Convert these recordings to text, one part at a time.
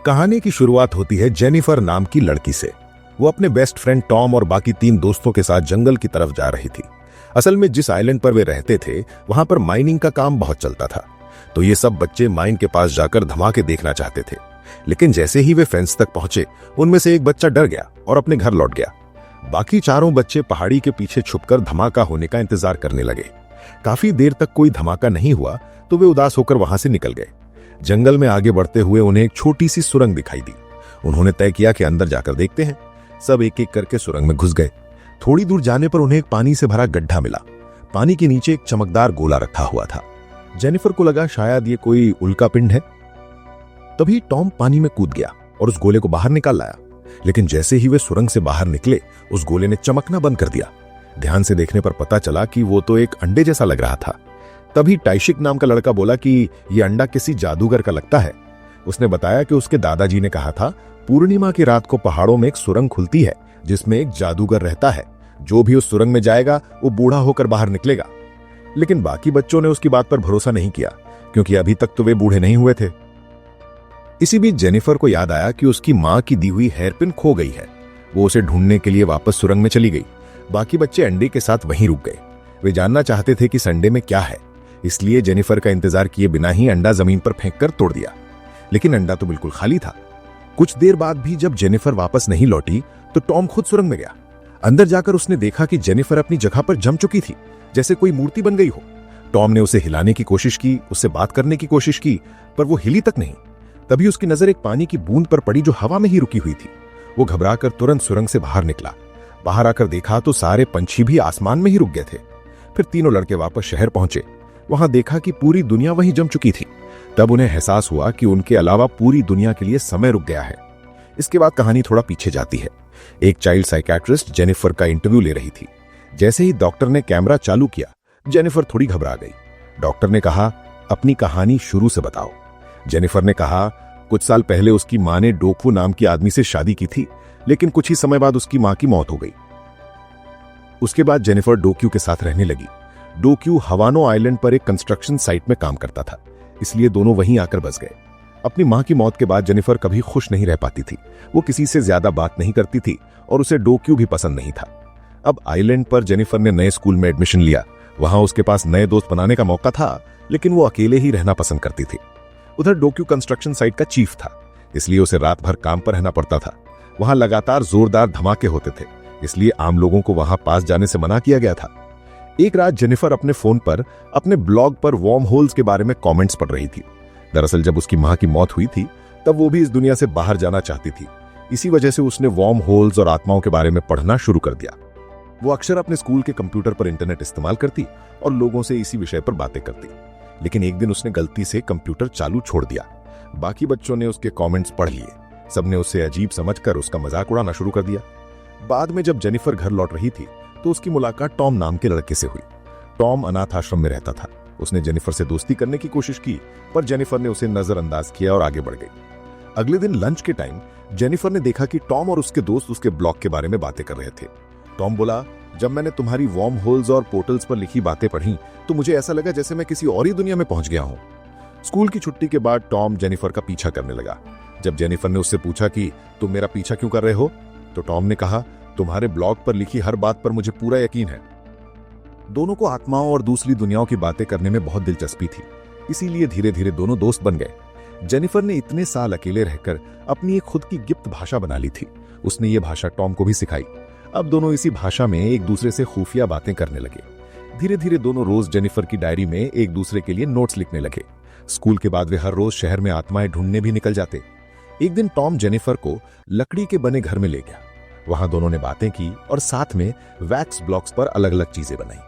कहानी की शुरुआत होती है जेनिफर नाम की लड़की से। वो अपने बेस्ट फ्रेंड टॉम और बाकी 3 दोस्तों के साथ जंगल की तरफ जा रही थी। असल में जिस आइलैंड पर वे रहते थे वहां पर माइनिंग का काम बहुत चलता था, तो ये सब बच्चे माइन के पास जाकर धमाके देखना चाहते थे। लेकिन जैसे ही वे फेंस तक पहुंचे, उनमें से एक बच्चा डर गया और अपने घर लौट गया। बाकी चारों बच्चे पहाड़ी के पीछे छुपकर धमाका होने का इंतजार करने लगे। काफी देर तक कोई धमाका नहीं हुआ तो वे उदास होकर वहां से निकल गए। जंगल में आगे बढ़ते हुए उन्हें एक छोटी सी सुरंग दिखाई दी। उन्होंने तय किया कि अंदर जाकर देखते हैं। सब एक एक करके सुरंग में घुस गए। थोड़ी दूर जाने पर उन्हें एक पानी से भरा गड्ढा मिला। पानी के नीचे एक चमकदार गोला रखा हुआ था। जेनिफर को लगा शायद ये कोई उल्का पिंड है। तभी टॉम पानी में कूद गया और उस गोले को बाहर निकाल लाया। लेकिन जैसे ही वे सुरंग से बाहर निकले, उस गोले ने चमकना बंद कर दिया। ध्यान से देखने पर पता चला कि वो तो एक अंडे जैसा लग रहा था। तभी टाइशिक नाम का लड़का बोला कि यह अंडा किसी जादूगर का लगता है। उसने बताया कि उसके दादाजी ने कहा था, पूर्णिमा की रात को पहाड़ों में एक सुरंग खुलती है जिसमें एक जादूगर रहता है। जो भी उस सुरंग में जाएगा वो बूढ़ा होकर बाहर निकलेगा। लेकिन बाकी बच्चों ने उसकी बात पर भरोसा नहीं किया, क्योंकि अभी तक तो वे बूढ़े नहीं हुए थे। इसी बीच जेनिफर को याद आया कि उसकी मां की दी हुई हेयरपिन खो गई है। वो उसे ढूंढने के लिए वापस सुरंग में चली गई। बाकी बच्चे अंडे के साथ वहीं रुक गए। वे जानना चाहते थे कि संडे में क्या है, इसलिए जेनिफर का इंतजार किए बिना ही अंडा जमीन पर फेंककर तोड़ दिया। लेकिन अंडा तो बिल्कुल खाली था। कुछ देर बाद भी जब जेनिफर वापस नहीं लौटी तो टॉम खुद सुरंग में गया। अंदर जाकर उसने देखा कि जेनिफर अपनी जगह पर जम चुकी थी, जैसे कोई मूर्ति बन गई हो। टॉम ने उसे हिलाने की कोशिश की, उससे बात करने की कोशिश की, पर वो हिली तक नहीं। तभी उसकी नजर एक पानी की बूंद पर पड़ी जो हवा में ही रुकी हुई थी। वो घबराकर तुरंत सुरंग से बाहर निकला। बाहर आकर देखा तो सारे पंछी भी आसमान में ही रुक गए थे। फिर तीनों लड़के वापस शहर पहुंचे। वहां देखा कि पूरी दुनिया वहीं जम चुकी थी। तब उन्हें एहसास हुआ कि उनके अलावा पूरी दुनिया के लिए समय रुक गया है। इसके बाद कहानी थोड़ा पीछे जाती है। एक चाइल्ड साइकियाट्रिस्ट जेनिफर का इंटरव्यू ले रही थी। जैसे ही डॉक्टर ने कैमरा चालू किया, जेनिफर थोड़ी घबरा गई। डॉक्टर ने कहा, अपनी कहानी शुरू से बताओ। जेनिफर ने कहा, कुछ साल पहले उसकी मां ने डोकवू नाम की आदमी से शादी की थी, लेकिन कुछ ही समय बाद उसकी मां की मौत हो गई। उसके बाद जेनिफर डोक्यू के साथ रहने लगी। डोक्यू हवानो आइलैंड पर एक कंस्ट्रक्शन साइट में काम करता था, इसलिए दोनों वहीं आकर बस गए। अपनी मां की मौत के बाद जेनिफर कभी खुश नहीं रह पाती थी। वो किसी से ज्यादा बात नहीं करती थी और उसे डोक्यू भी पसंद नहीं था। अब आइलैंड पर जेनिफर ने नए स्कूल में एडमिशन लिया। वहां उसके पास नए दोस्त बनाने का मौका था, लेकिन वो अकेले ही रहना पसंद करती थी। उधर डोक्यू कंस्ट्रक्शन साइट का चीफ था, इसलिए उसे रात भर काम पर रहना पड़ता था। वहां लगातार जोरदार धमाके होते थे, इसलिए आम लोगों को वहां पास जाने से मना किया गया था। एक रात जेनिफर अपने फोन पर अपने ब्लॉग पर वॉर्म होल्स के बारे में कमेंट्स पढ़ रही थी। दरअसल जब उसकी मां की मौत हुई थी, तब वो भी इस दुनिया से बाहर जाना चाहती थी। इसी वजह से उसने वॉर्म होल्स और आत्माओं के बारे में पढ़ना शुरू कर दिया। वो अक्सर अपने स्कूल के कंप्यूटर पर इंटरनेट इस्तेमाल करती और लोगों से इसी विषय पर बातें करती। लेकिन एक दिन उसने गलती से कंप्यूटर चालू छोड़ दिया। बाकी बच्चों ने उसके कमेंट्स पढ़ लिए। सबने उसे अजीब समझकर उसका मजाक उड़ाना शुरू कर दिया। बाद में जब जेनिफर घर लौट रही थी तो उसकी मुलाकात टॉम नाम के लड़के से हुई। टॉम अनाथ आश्रम में रहता था। उसने जेनिफर से दोस्ती करने की कोशिश की, पर जेनिफर ने उसे नजरअंदाज किया और आगे बढ़ गई। अगले दिन लंच के टाइम जेनिफर ने देखा कि टॉम और उसके दोस्त उसके ब्लॉग के बारे में बातें कर रहे थे। टॉम बोला, जब मैंने तुम्हारी वॉर्म होल्स और पोर्टल्स पर लिखी बातें पढ़ी तो मुझे ऐसा लगा जैसे मैं किसी और ही दुनिया में पहुंच गया हूं। स्कूल की छुट्टी के बाद टॉम जेनिफर का पीछा करने लगा। जब जेनिफर ने उससे पूछा कि तुम मेरा पीछा क्यों कर रहे हो, तो टॉम ने कहा, तुम्हारे ब्लॉग पर लिखी हर बात पर मुझे पूरा यकीन है। दोनों को आत्माओं और दूसरी दुनियाओं की बातें करने में बहुत दिलचस्पी थी, इसीलिए धीरे धीरे दोनों दोस्त बन गए। जेनिफर ने इतने साल अकेले रहकर अपनी एक खुद की गिप्त भाषा बना ली थी। उसने ये भाषा टॉम को भी सिखाई। अब दोनों इसी भाषा में एक दूसरे से खुफिया बातें करने लगे। धीरे धीरे दोनों रोज जेनिफर की डायरी में एक दूसरे के लिए नोट्स लिखने लगे। स्कूल के बाद वे हर रोज शहर में आत्माएं ढूंढने भी निकल जाते। एक दिन टॉम जेनिफर को लकड़ी के बने घर में ले गया। वहां दोनों ने बातें की और साथ में वैक्स ब्लॉक्स पर अलग अलग चीजें बनाई।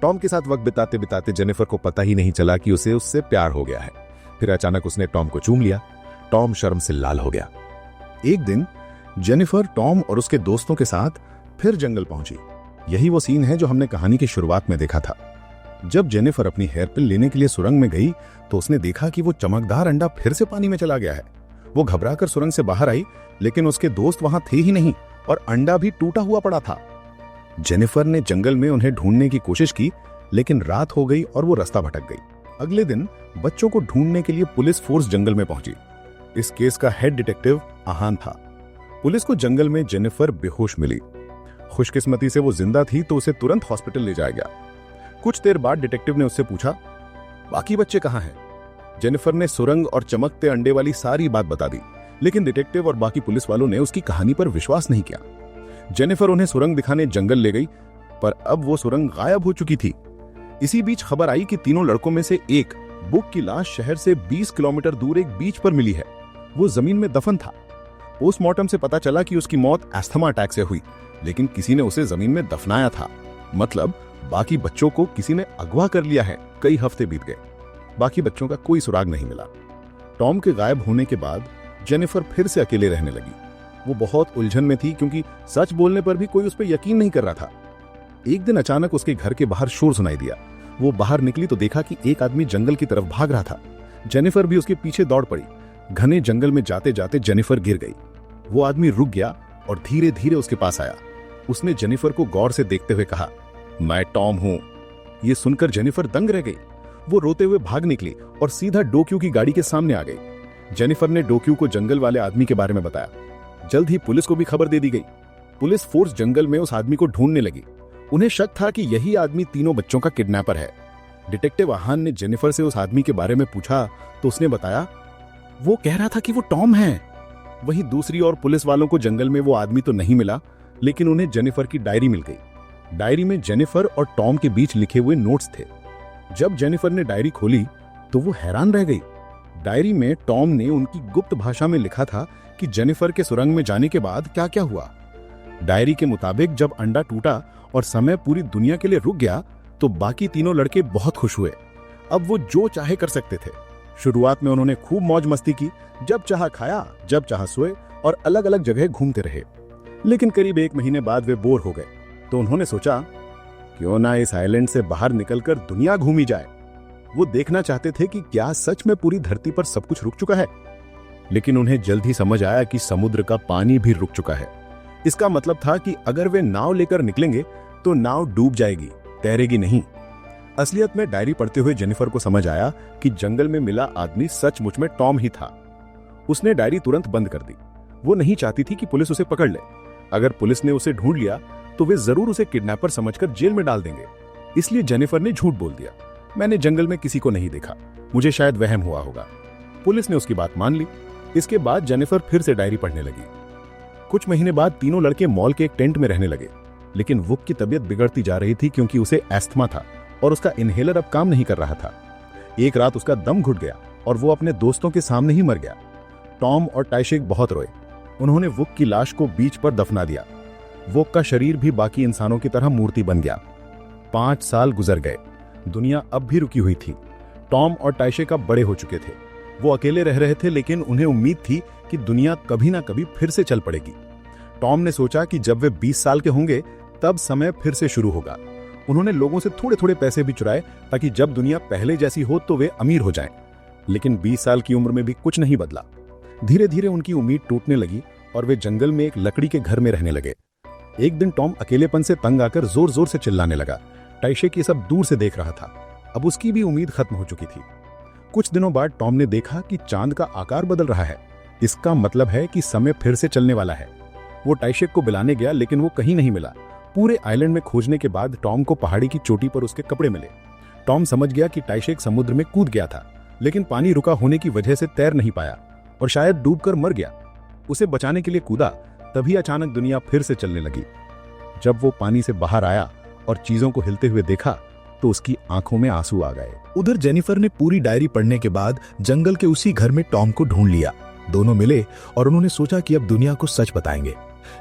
टॉम के साथ वक्त बिताते बिताते जेनिफर को पता ही नहीं चला कि उसे उससे प्यार हो गया है। फिर अचानक उसने टॉम को चूम लिया। टॉम शर्म से लाल हो गया। एक दिन जेनिफर, टॉम और उसके दोस्तों के साथ फिर जंगल पहुंची। यही वो सीन है जो हमने कहानी की शुरुआत में देखा था। जब जेनिफर अपनी हेयरपिन लेने के लिए सुरंग में गई तो उसने देखा कि वो चमकदार अंडा फिर से पानी में चला गया है। वो घबराकर सुरंग से बाहर आई, लेकिन उसके दोस्त वहां थे ही नहीं और अंडा भी टूटा हुआ पड़ा था। जेनिफर ने जंगल में उन्हें ढूंढने की कोशिश की, लेकिन रात हो गई और वो रास्ता भटक गई। अगले दिन बच्चों को ढूंढने के लिए पुलिस फोर्स जंगल में पहुंची। इस केस का हेड डिटेक्टिव आहान था। पुलिस को जंगल में जेनिफर बेहोश मिली। खुशकिस्मती से वो जिंदा थी तो उसे तुरंत हॉस्पिटल ले जाया गया। कुछ देर बाद डिटेक्टिव ने उससे पूछा, बाकी बच्चे कहाँ हैं? जेनिफर ने सुरंग और चमकते अंडे वाली सारी बात बता दी, लेकिन डिटेक्टिव और बाकी पुलिस वालों ने उसकी कहानी पर विश्वास नहीं किया। जेनिफर उन्हें सुरंग दिखाने जंगल ले गई, पर अब वो सुरंग गायब हो चुकी थी। इसी बीच खबर आई कि तीनों लड़कों में से एक बुक की लाश शहर से 20 किलोमीटर दूर एक बीच पर मिली है। वो जमीन में दफन था। पोस्टमार्टम से पता चला कि उसकी मौत अस्थमा अटैक से हुई, लेकिन किसी ने उसे जमीन में दफनाया था। मतलब बाकी बच्चों को किसी ने अगवा कर लिया है। कई हफ्ते बीत गए, बाकी बच्चों का कोई सुराग नहीं मिला। टॉम के गायब होने के बाद जेनिफर फिर से अकेले रहने लगी। वो बहुत उलझन में थी क्योंकि सच बोलने पर भी कोई उस पर यकीन नहीं कर रहा था। एक दिन अचानक उसके घर के बाहर शोर सुनाई दिया। वो बाहर निकली तो देखा कि एक आदमी जंगल की तरफ भाग रहा था। जेनिफर भी उसके पीछे दौड़ पड़ी। घने जंगल में जाते जाते जेनिफर गिर गई। वो आदमी रुक गया और धीरे धीरे उसके पास आया। उसने जेनिफर को गौर से देखते हुए कहा, मैं टॉम हूं। ये सुनकर जेनिफर दंग रह गई। वो रोते हुए भाग निकली और सीधा डोक्यू की गाड़ी के सामने आ गई। जेनिफर ने डोक्यू को जंगल वाले आदमी के बारे में बताया। जल्द ही पुलिस को भी खबर दे दी गई। पुलिस फोर्स जंगल में उस आदमी को ढूंढने लगी। उन्हें शक था कि यही आदमी तीनों बच्चों का किडनैपर है। डिटेक्टिव आहान ने जेनिफर से उस आदमी के बारे में पूछा तो उसने बताया, वो कह रहा था कि वो टॉम है। वहीं दूसरी ओर पुलिस वालों को जंगल में वो आदमी तो नहीं मिला, लेकिन उन्हें जेनिफर की डायरी मिल गई। डायरी में जेनिफर और टॉम के बीच लिखे हुए नोट्स थे। जब जेनिफर ने डायरी खोली तो वो हैरान रह गई। डायरी में टॉम ने उनकी गुप्त भाषा में लिखा था कि जेनिफर के सुरंग में जाने के बाद क्या क्या हुआ। डायरी के मुताबिक जब अंडा टूटा और समय पूरी दुनिया के लिए रुक गया तो बाकी तीनों लड़के बहुत खुश हुए। अब वो जो चाहे कर सकते थे। शुरुआत में उन्होंने खूब मौज मस्ती की, जब चाहा खाया, जब चाहा सोए और अलग अलग जगह घूमते रहे। लेकिन करीब 1 महीने बाद वे बोर हो गए तो उन्होंने सोचा, क्यों ना इस आइलैंड से बाहर निकलकर दुनिया घूमी जाए। वो देखना चाहते थे कि क्या सच में पूरी धरती पर सब कुछ रुक चुका है। लेकिन उन्हें जल्द ही समझ आया कि समुद्र का पानी भी रुक चुका है। इसका मतलब था कि अगर वे नाव लेकर निकलेंगे तो नाव डूब जाएगी, तैरेगी नहीं। असलियत में डायरी पढ़ते हुए जेनिफर को समझ आया कि जंगल में मिला आदमी सचमुच में टॉम ही था। उसने डायरी तुरंत बंद कर दी। वो नहीं चाहती थी कि पुलिस उसे पकड़ ले। अगर पुलिस ने उसे ढूंढ लिया तो वे जरूर उसे किडनैपर समझकर जेल में डाल देंगे। इसलिए जेनिफर ने झूठ बोल दिया, मैंने जंगल में किसी को नहीं देखा, मुझे शायद वहम हुआ होगा। पुलिस ने उसकी बात मान ली। इसके बाद जेनिफर फिर से डायरी पढ़ने लगी। कुछ महीने बाद तीनों लड़के मॉल के एक टेंट में रहने लगे। लेकिन वुक की तबीयत बिगड़ती जा रही थी क्योंकि उसे एस्थमा था और उसका इनहेलर अब काम नहीं कर रहा था। एक रात उसका दम घुट गया और वो अपने दोस्तों के सामने ही मर गया। टॉम और टाइशेक बहुत रोए। उन्होंने वुक की लाश को बीच पर दफना दिया। वुक का शरीर भी बाकी इंसानों की तरह मूर्ति बन गया। 5 साल गुजर गए। दुनिया अब भी रुकी हुई थी। टॉम और टाइशेक अब बड़े हो चुके थे। वो अकेले रह रहे थे, लेकिन उन्हें उम्मीद थी कि दुनिया कभी ना कभी फिर से चल पड़ेगी। टॉम ने सोचा कि जब वे 20 साल के होंगे तब समय फिर से शुरू होगा। उन्होंने लोगों से थोड़े थोड़े पैसे भी चुराए ताकि जब दुनिया पहले जैसी हो तो वे अमीर हो जाएं। लेकिन 20 साल की उम्र में भी कुछ नहीं बदला। धीरे धीरे उनकी उम्मीद टूटने लगी और वे जंगल में एक लकड़ी के घर में रहने लगे। एक दिन टॉम अकेलेपन से तंग आकर जोर जोर से चिल्लाने लगा। टाइशेक ये सब दूर से देख रहा था। अब उसकी भी उम्मीद खत्म हो चुकी थी। कुछ दिनों बाद टॉम ने देखा कि चांद का आकार बदल रहा है। इसका मतलब है कि समय फिर से चलने वाला है। वो टाइशेक को बुलाने गया, लेकिन वो कहीं नहीं मिला। पूरे आइलैंड में खोजने के बाद टॉम को पहाड़ी की चोटी पर उसके कपड़े मिले। टॉम समझ गया कि टाइशेक समुद्र में कूद गया था, लेकिन पानी रुका होने की वजह से तैर नहीं पाया और शायद डूबकर मर गया। उसे बचाने के लिए कूदा, तभी अचानक दुनिया फिर से चलने लगी। जब वो पानी से बाहर आया और चीजों को हिलते हुए देखा तो उसकी आंखों में आंसू आ गए। उधर जेनिफर ने पूरी डायरी पढ़ने के बाद जंगल के उसी घर में टॉम को ढूंढ लिया। दोनों मिले और उन्होंने सोचा कि अब दुनिया को सच बताएंगे।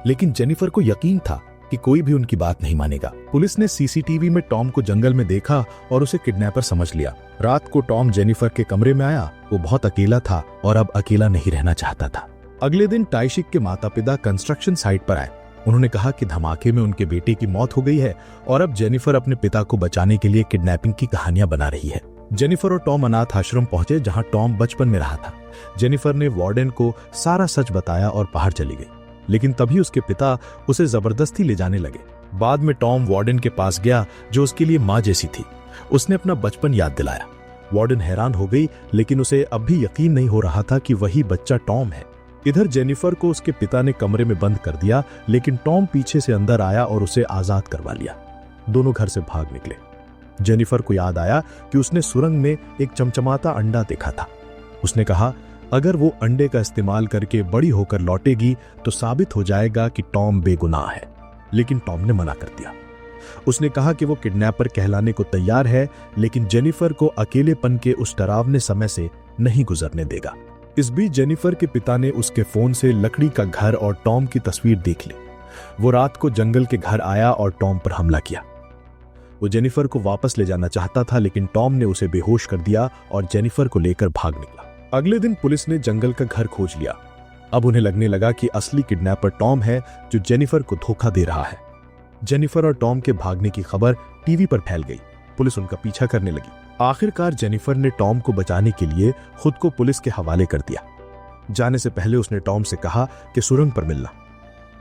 लेकिन जेनिफर को यकीन था कि कोई भी उनकी बात नहीं मानेगा। पुलिस ने सीसीटीवी में टॉम को जंगल में देखा और उसे किडनैपर समझ लिया। रात को टॉम जेनिफर के कमरे में आया। वो बहुत अकेला था और अब अकेला नहीं रहना चाहता था। अगले दिन टाइशेक के माता पिता कंस्ट्रक्शन साइट पर आए। उन्होंने कहा कि धमाके में उनके बेटे की मौत हो गई है और अब जेनिफर अपने पिता को बचाने के लिए किडनैपिंग की कहानियां बना रही है। जेनिफर और टॉम अनाथ आश्रम पहुंचे जहां टॉम बचपन में रहा था। जेनिफर ने वार्डन को सारा सच बताया और बाहर चली गई, लेकिन तभी उसके पिता उसे जबरदस्ती ले जाने लगे। बाद में टॉम वार्डन के पास गया जो उसके लिए माँ जैसी थी। उसने अपना बचपन याद दिलाया। वार्डन हैरान हो गई, लेकिन उसे अब भी यकीन नहीं हो रहा था कि वही बच्चा टॉम है। इधर जेनिफर को उसके पिता ने कमरे में बंद कर दिया, लेकिन टॉम पीछे से अंदर आया और उसे आजाद करवा लिया। दोनों घर से भाग निकले। जेनिफर को याद आया कि उसने सुरंग में एक चमचमाता अंडा देखा था। उसने कहा अगर वो अंडे का इस्तेमाल करके बड़ी होकर लौटेगी तो साबित हो जाएगा कि टॉम बेगुनाह है, लेकिन टॉम ने मना कर दिया। उसने कहा कि वो किडनैपर कहलाने को तैयार है, लेकिन जेनिफर को अकेलेपन के उस डरावने समय से नहीं गुजरने देगा। इस बीच जेनिफर के पिता ने उसके फोन से लकड़ी का घर और टॉम की तस्वीर देख ली। वो रात को जंगल के घर आया और टॉम पर हमला किया। वो जेनिफर को वापस ले जाना चाहता था, लेकिन टॉम ने उसे बेहोश कर दिया और जेनिफर को लेकर भाग निकला। अगले दिन पुलिस ने जंगल का घर खोज लिया। अब उन्हें लगने लगा कि असली किडनैपर टॉम है जो जेनिफर को धोखा दे रहा है। जेनिफर और टॉम के भागने की खबर टीवी पर फैल गई। पुलिस उनका पीछा करने लगी। आखिरकार जेनिफर ने टॉम को बचाने के लिए खुद को पुलिस के हवाले कर दिया। जाने से पहले उसने टॉम से कहा कि सुरंग पर मिलना।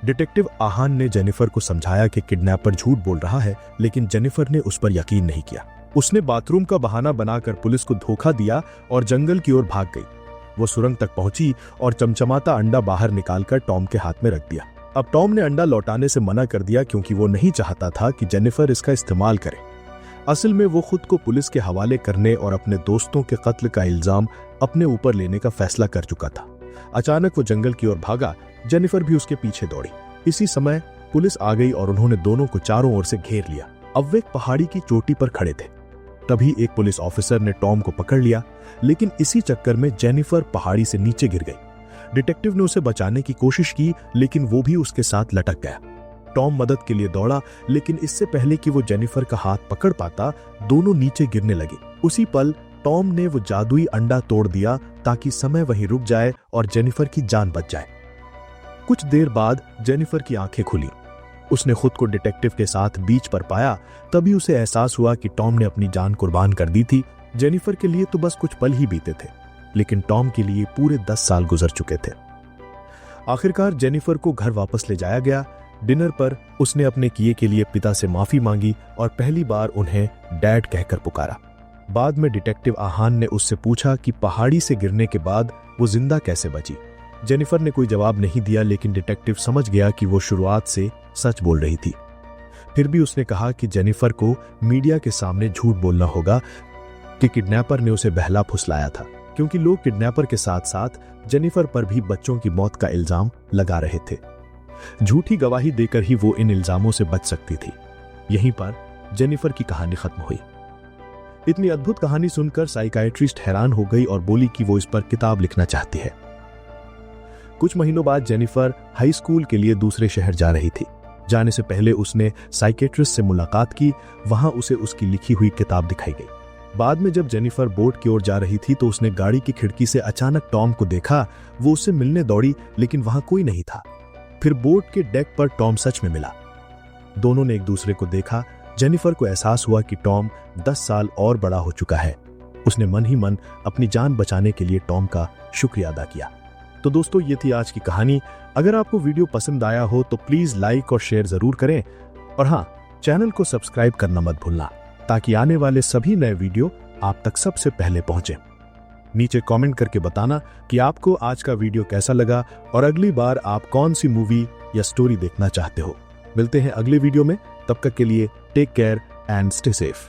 डिटेक्टिव आहान ने जेनिफर को समझाया कि किडनैपर झूठ बोल रहा है, लेकिन जेनिफर ने उस पर यकीन नहीं किया। उसने बाथरूम का बहाना बनाकर पुलिस को धोखा दिया और जंगल की ओर भाग गई। वो सुरंग तक पहुंची और चमचमाता अंडा बाहर निकालकर टॉम के हाथ में रख दिया। अब टॉम ने अंडा लौटाने से मना कर दिया, क्योंकि वो नहीं चाहता था कि जेनिफर इसका इस्तेमाल करे। असल में वो खुद को पुलिस के हवाले करने और अपने दोस्तों के कत्ल का इल्जाम अपने ऊपर लेने का फैसला कर चुका था। अचानक वो जंगल की ओर भागा। जेनिफर भी उसके पीछे दौड़ी। इसी समय पुलिस आ गई और उन्होंने दोनों को चारों ओर से घेर लिया। अब वे एक पहाड़ी की चोटी पर खड़े थे। तभी एक पुलिस ऑफिसर ने टॉम को पकड़ लिया, लेकिन इसी चक्कर में जेनिफर पहाड़ी से नीचे गिर गई। डिटेक्टिव ने उसे बचाने की कोशिश की, लेकिन वो भी उसके साथ लटक गया। टॉम मदद के लिए दौड़ा, लेकिन इससे पहले कि वो जेनिफर का हाथ पकड़ पाता, दोनों नीचे गिरने लगे। उसी पल टॉम ने वो जादुई अंडा तोड़ दिया ताकि समय वहीं रुक जाए और जेनिफर की जान बच जाए। कुछ देर बाद जेनिफर की आंखें खुली। उसने खुद को डिटेक्टिव के साथ बीच पर पाया। तभी उसे एहसास हुआ कि टॉम ने अपनी जान कुर्बान कर दी थी। जेनिफर के लिए तो बस कुछ पल ही बीते थे, लेकिन टॉम के लिए पूरे 10 साल गुजर चुके थे। आखिरकार जेनिफर को घर वापस ले जाया गया। डिनर पर उसने अपने किए के लिए पिता से माफी मांगी और पहली बार उन्हें डैड कहकर पुकारा। बाद में डिटेक्टिव आहान ने उससे पूछा कि पहाड़ी से गिरने के बाद वो जिंदा कैसे बची। जेनिफर ने कोई जवाब नहीं दिया, लेकिन डिटेक्टिव समझ गया कि वो शुरुआत से सच बोल रही थी। फिर भी उसने कहा कि जेनिफर को मीडिया के सामने झूठ बोलना होगा कि किडनैपर ने उसे बहला फुसलाया था, क्योंकि लोग किडनैपर के साथ साथ जेनिफर पर भी बच्चों की मौत का इल्जाम लगा रहे थे। झूठी गवाही देकर ही वो इन इल्जामों से बच सकती थी। यहीं पर जेनिफर की कहानी खत्म हुई। इतनी अद्भुत कहानी सुनकर साइकियाट्रिस्ट हैरान हो गई और बोली कि वो इस पर किताब लिखना चाहती है। कुछ महीनों बाद जेनिफर हाई स्कूल के लिए दूसरे शहर जा रही थी। जाने से पहले उसने साइकियाट्रिस्ट से मुलाकात की। वहां उसे उसकी लिखी हुई किताब दिखाई गई। बाद में जब जेनिफर बोट की ओर जा रही थी तो उसने गाड़ी की खिड़की से अचानक टॉम को देखा। वो उससे मिलने दौड़ी, लेकिन वहां कोई नहीं था। फिर बोट के डेक पर टॉम सच में मिला। दोनों ने एक दूसरे को देखा। जेनिफर को एहसास हुआ कि टॉम 10 साल और बड़ा हो चुका है। उसने मन ही मन अपनी जान बचाने के लिए टॉम का शुक्रिया अदा किया। तो दोस्तों, ये थी आज की कहानी। अगर आपको वीडियो पसंद आया हो तो प्लीज लाइक और शेयर जरूर करें, और हाँ, चैनल को सब्सक्राइब करना मत भूलना, ताकि आने वाले सभी नए वीडियो आप तक सबसे पहले पहुंचे। नीचे कमेंट करके बताना कि आपको आज का वीडियो कैसा लगा और अगली बार आप कौन सी मूवी या स्टोरी देखना चाहते हो। मिलते हैं अगले वीडियो में। तब तक के लिए take care and stay safe.